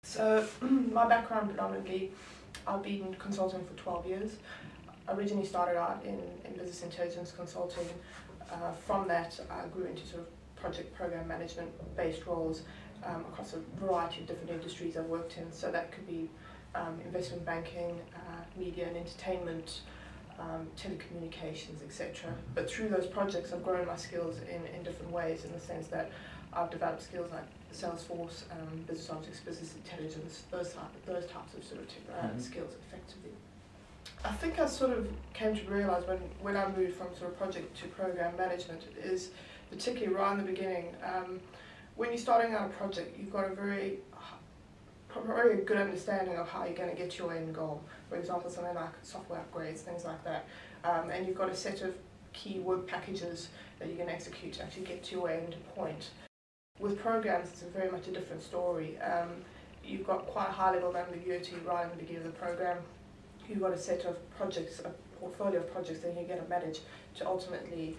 So my background predominantly, I've been consulting for 12 years. I originally started out in business intelligence consulting. From that I grew into sort of project program management based roles across a variety of different industries I've worked in. So that could be investment banking, media and entertainment, telecommunications, etc. But through those projects I've grown my skills in different ways, in the sense that I've developed skills like Salesforce, business objects, business intelligence, those types of sort of skills effectively. I think I sort of came to realise when I moved from sort of project to program management is, particularly right in the beginning, when you're starting out a project, you've got a very good understanding of how you're going to get to your end goal. For example, something like software upgrades, things like that. And you've got a set of key work packages that you're going to execute to actually get to your end point. With programs, it's very much a different story. You've got quite a high level of ambiguity right in the beginning of the program. You've got a set of projects, a portfolio of projects that you're going to manage to ultimately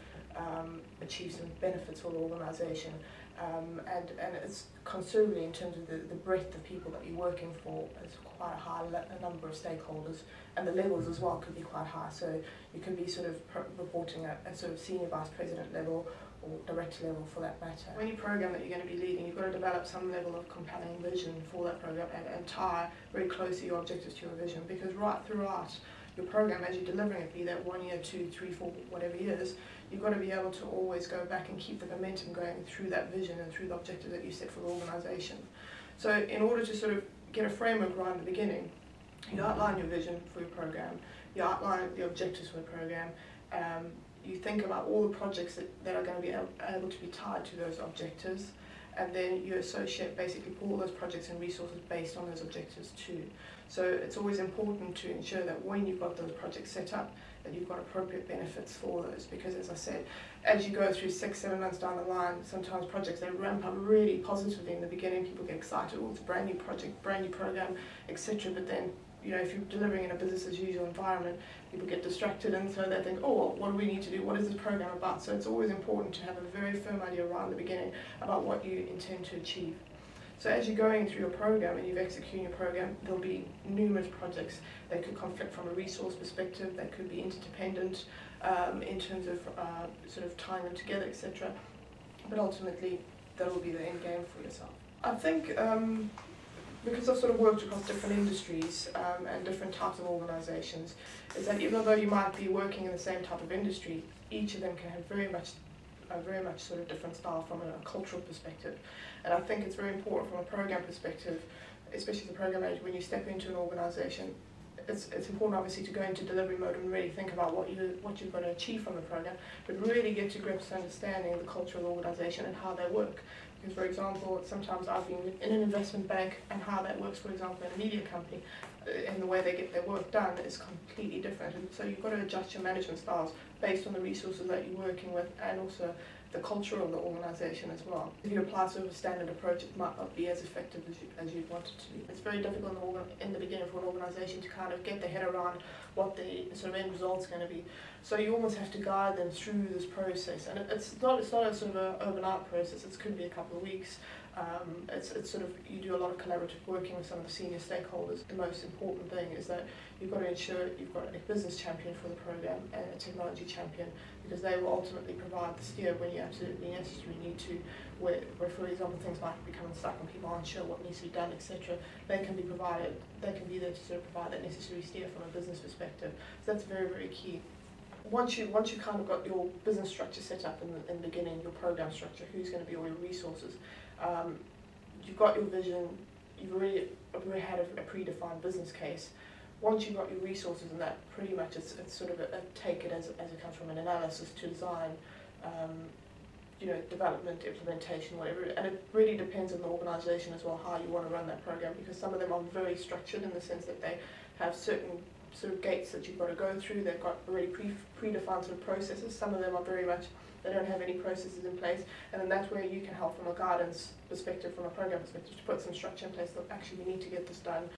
achieve some benefits for the organisation. And it's considerably, in terms of the breadth of people that you're working for, it's quite a high number of stakeholders, and the levels as well could be quite high. So you can be sort of reporting at sort of senior vice president level or director level for that matter. When you program that you're going to be leading, you've got to develop some level of compelling vision for that program and tie very closely your objectives to your vision, because right throughout your program, as you're delivering it, be that 1 year, 2, 3, 4, whatever years, you've got to be able to always go back and keep the momentum going through that vision and through the objective that you set for the organisation. So in order to sort of get a framework right in the beginning, you outline your vision for your program, you outline the objectives for the program, you think about all the projects that are going to be able to be tied to those objectives, and then you associate basically all those projects and resources based on those objectives too. So it's always important to ensure that when you've got those projects set up, that you've got appropriate benefits for those, because as I said, as you go through 6, 7 months down the line, sometimes projects, they ramp up really positively in the beginning. People get excited, oh, it's a brand new project, brand new program, etc. But then, you know, if you're delivering in a business as usual environment, people get distracted, and so they think, oh, well, what do we need to do? What is this program about? So it's always important to have a very firm idea right in the beginning about what you intend to achieve. So as you're going through your program and you're executing your program, there'll be numerous projects that could conflict from a resource perspective, that could be interdependent in terms of sort of tying them together, etc. But ultimately, that will be the end game for yourself. I think because I've sort of worked across different industries and different types of organisations, is that even though you might be working in the same type of industry, each of them can have very much sort of different style from a cultural perspective. And I think it's very important from a program perspective, especially as a program manager, when you step into an organisation, it's important obviously to go into delivery mode and really think about what you've got to achieve from the program, but really get to grips understanding the culture of the organisation and how they work. Because, for example, sometimes I've been in an investment bank, and how that works, for example, in a media company, and the way they get their work done is completely different. And so you've got to adjust your management styles based on the resources that you're working with, and also the culture of the organisation as well. If you apply sort of a standard approach, it might not be as effective as you'd want it to be. It's very difficult in the beginning for an organisation to kind of get their head around what the sort of end result's going to be. So you almost have to guide them through this process, and it's not a sort of an overnight process. It could be a couple of weeks. It's sort of, you do a lot of collaborative working with some of the senior stakeholders. The most important thing is that you've got to ensure you've got a business champion for the program and a technology champion, because they will ultimately provide the steer when you absolutely necessarily need to, where for example things might be becoming stuck and people aren't sure what needs to be done, etc. They can be there to sort of provide that necessary steer from a business perspective. So that's very, very key. Once you kind of got your business structure set up in the beginning, your program structure, who's going to be all your resources, you've got your vision, you've already had a predefined business case. Once you've got your resources, and that pretty much it's sort of take it as it comes from an analysis to design, you know, development, implementation, whatever. And it really depends on the organisation as well, how you want to run that program, because some of them are very structured in the sense that they have certain sort of gates that you've got to go through. They've got already predefined sort of processes. Some of them are very much, they don't have any processes in place, and then that's where you can help from a guidance perspective, from a program perspective, to put some structure in place that actually we need to get this done